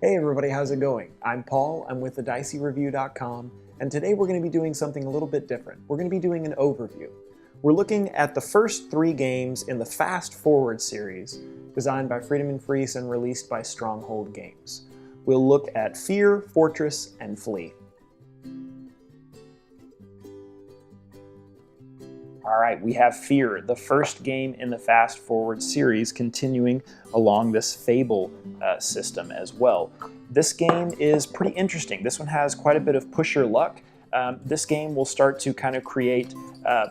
Hey everybody, how's it going? I'm Paul, I'm with thediceyreview.com, and today we're going to be doing something a little bit different. We're going to be doing an overview. We're looking at the first 3 games in the Fast Forward series, designed by Friedemann Friese and released by Stronghold Games. We'll look at Fear, Fortress, and Flee. Alright, we have Fear, the first game in the Fast Forward series, continuing along this Fable system as well. This game is pretty interesting. This one has quite a bit of push your luck. This game will start to kind of create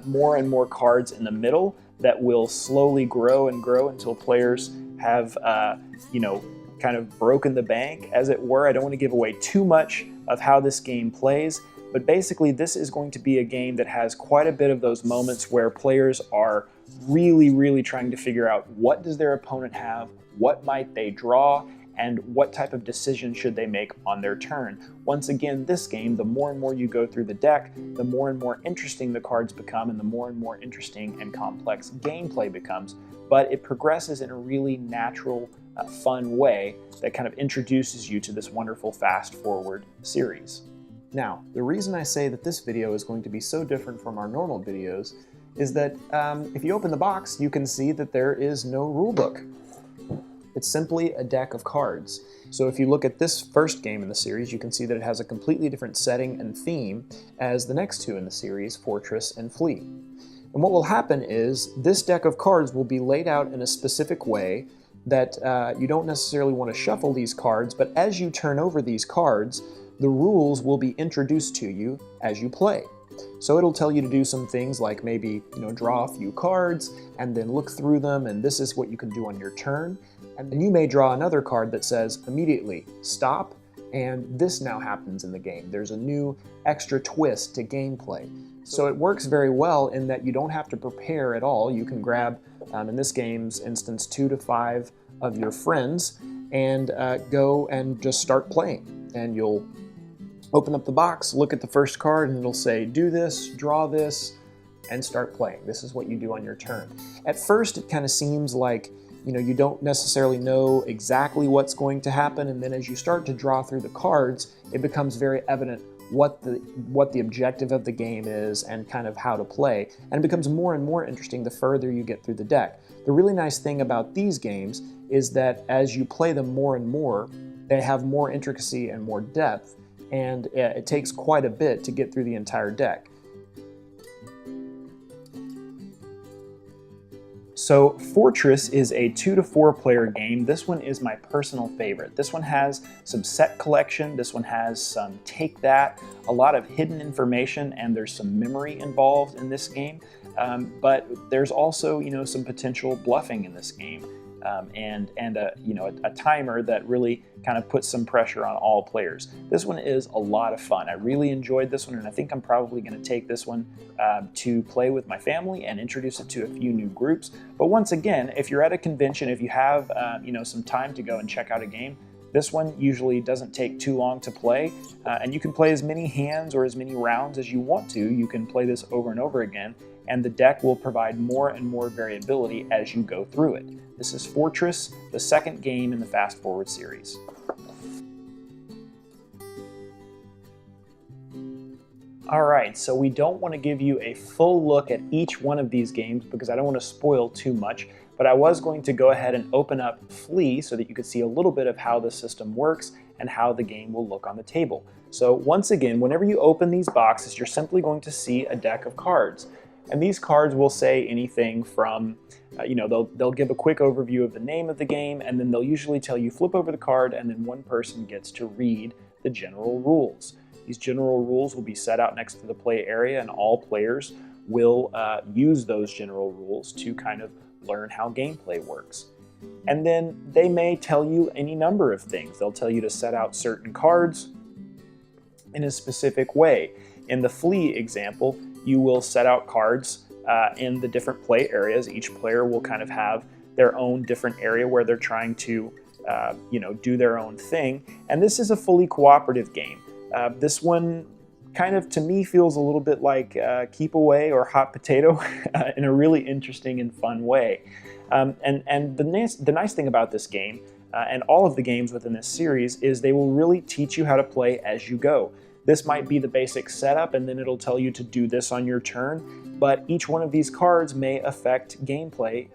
more and more cards in the middle that will slowly grow and grow until players have, kind of broken the bank, as it were. I don't want to give away too much of how this game plays. But basically, this is going to be a game that has quite a bit of those moments where players are really trying to figure out what does their opponent have, what might they draw, and what type of decision should they make on their turn. Once again, this game, the more and more you go through the deck, the more and more interesting the cards become, and the more and more interesting and complex gameplay becomes. But it progresses in a really natural, fun way that kind of introduces you to this wonderful Fast Forward series. Now, the reason I say that this video is going to be so different from our normal videos is that if you open the box, you can see that there is no rulebook. It's simply a deck of cards. So if you look at this first game in the series, you can see that it has a completely different setting and theme as the next 2 in the series, Fortress and Flee. And what will happen is this deck of cards will be laid out in a specific way that you don't necessarily want to shuffle these cards, but as you turn over these cards, the rules will be introduced to you as you play. So it'll tell you to do some things like maybe, draw a few cards and then look through them, and this is what you can do on your turn. And then you may draw another card that says immediately stop, and this now happens in the game. There's a new extra twist to gameplay. So it works very well in that you don't have to prepare at all. You can grab, in this game's instance, 2 to 5 of your friends and go and just start playing. And you'll open up the box, look at the first card, and it'll say, do this, draw this, and start playing. This is what you do on your turn. At first, it kind of seems like, you don't necessarily know exactly what's going to happen, and then as you start to draw through the cards, it becomes very evident what the objective of the game is and kind of how to play. And it becomes more and more interesting the further you get through the deck. The really nice thing about these games is that as you play them more and more, they have more intricacy and more depth, and it takes quite a bit to get through the entire deck. So Fortress is a 2 to 4 player game. This one is my personal favorite. This one has some set collection, this one has some take that, a lot of hidden information, and there's some memory involved in this game. But there's also, some potential bluffing in this game. And a timer that really kind of puts some pressure on all players. This one is a lot of fun. I really enjoyed this one, and I think I'm probably going to take this one to play with my family and introduce it to a few new groups. But once again, if you're at a convention, if you have some time to go and check out a game, this one usually doesn't take too long to play, and you can play as many hands or as many rounds as you want to. You can play this over and over again, and the deck will provide more and more variability as you go through it. This is Fortress, the second game in the Fast Forward series. Alright, so we don't want to give you a full look at each one of these games because I don't want to spoil too much, but I was going to go ahead and open up Flee so that you could see a little bit of how the system works and how the game will look on the table. So once again, whenever you open these boxes, you're simply going to see a deck of cards. And these cards will say anything from, they'll give a quick overview of the name of the game, and then they'll usually tell you flip over the card, and then one person gets to read the general rules. These general rules will be set out next to the play area, and all players will use those general rules to kind of learn how gameplay works. And then they may tell you any number of things. They'll tell you to set out certain cards in a specific way. In the Flee example, you will set out cards in the different play areas. Each player will kind of have their own different area where they're trying to, do their own thing. And this is a fully cooperative game. This one kind of, to me, feels a little bit like Keep Away or Hot Potato in a really interesting and fun way. And the nice thing about this game and all of the games within this series, is they will really teach you how to play as you go. This might be the basic setup, and then it'll tell you to do this on your turn, but each one of these cards may affect gameplay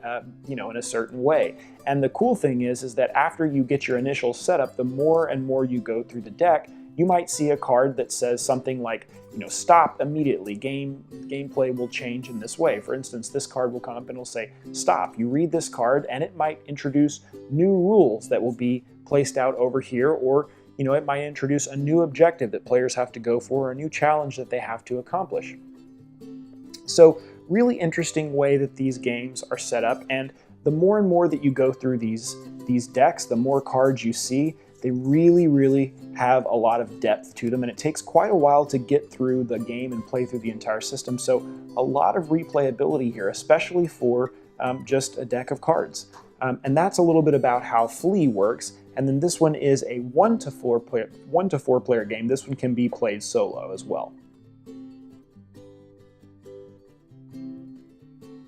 in a certain way. And the cool thing is that after you get your initial setup, the more and more you go through the deck, you might see a card that says something like, stop immediately, gameplay will change in this way. For instance, this card will come up and it'll say, stop. You read this card and it might introduce new rules that will be placed out over here, or it might introduce a new objective that players have to go for, or a new challenge that they have to accomplish. So really interesting way that these games are set up, and the more and more that you go through these decks, the more cards you see, they really have a lot of depth to them, and it takes quite a while to get through the game and play through the entire system. So a lot of replayability here, especially for just a deck of cards. And that's a little bit about how Flee works. And then this one is a 1 to 4 player game. This one can be played solo as well.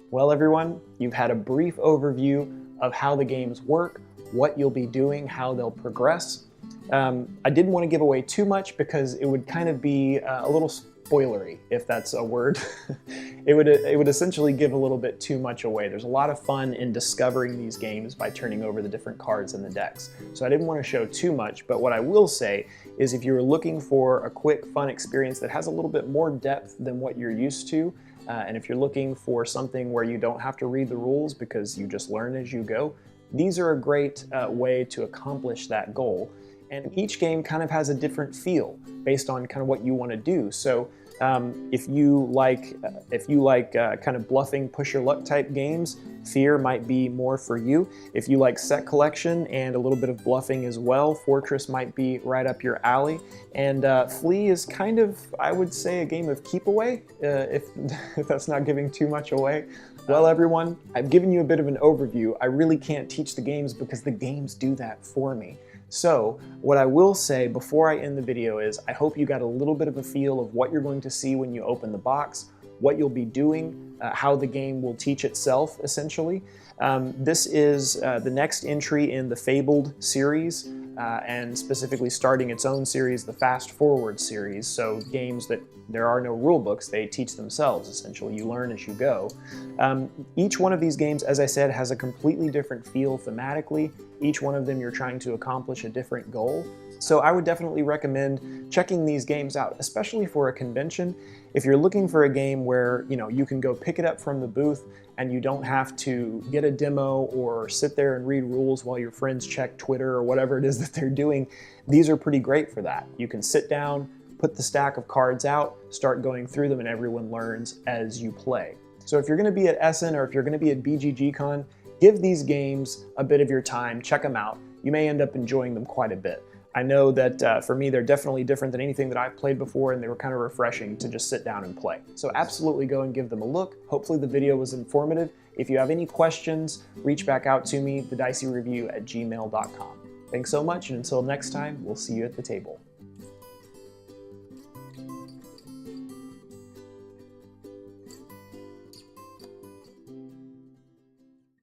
Well, everyone, you've had a brief overview of how the games work, what you'll be doing, how they'll progress. I didn't want to give away too much because it would kind of be a little spoilery, if that's a word. It would essentially give a little bit too much away. There's a lot of fun in discovering these games by turning over the different cards in the decks. So I didn't want to show too much, but what I will say is if you're looking for a quick, fun experience that has a little bit more depth than what you're used to, and if you're looking for something where you don't have to read the rules because you just learn as you go, these are a great way to accomplish that goal. And each game kind of has a different feel based on kind of what you want to do. So if you like kind of bluffing, push your luck type games, Fear might be more for you. If you like set collection and a little bit of bluffing as well, Fortress might be right up your alley. And Flee is kind of, I would say, a game of keep away, if that's not giving too much away. Well, everyone, I've given you a bit of an overview. I really can't teach the games because the games do that for me. So what I will say before I end the video is I hope you got a little bit of a feel of what you're going to see when you open the box, what you'll be doing, how the game will teach itself, essentially. This is the next entry in the Fabled series, and specifically starting its own series, the Fast Forward series. So games that there are no rule books, they teach themselves, essentially. You learn as you go. Each one of these games, as I said, has a completely different feel thematically. Each one of them you're trying to accomplish a different goal. So I would definitely recommend checking these games out, especially for a convention. If you're looking for a game where you can go pick it up from the booth and you don't have to get a demo or sit there and read rules while your friends check Twitter or whatever it is that they're doing, these are pretty great for that. You can sit down, put the stack of cards out, start going through them, and everyone learns as you play. So if you're going to be at Essen or if you're going to be at BGG-Con, give these games a bit of your time, check them out. You may end up enjoying them quite a bit. I know that for me, they're definitely different than anything that I've played before, and they were kind of refreshing to just sit down and play. So absolutely go and give them a look. Hopefully the video was informative. If you have any questions, reach back out to me, thediceyreview@gmail.com. Thanks so much, and until next time, we'll see you at the table.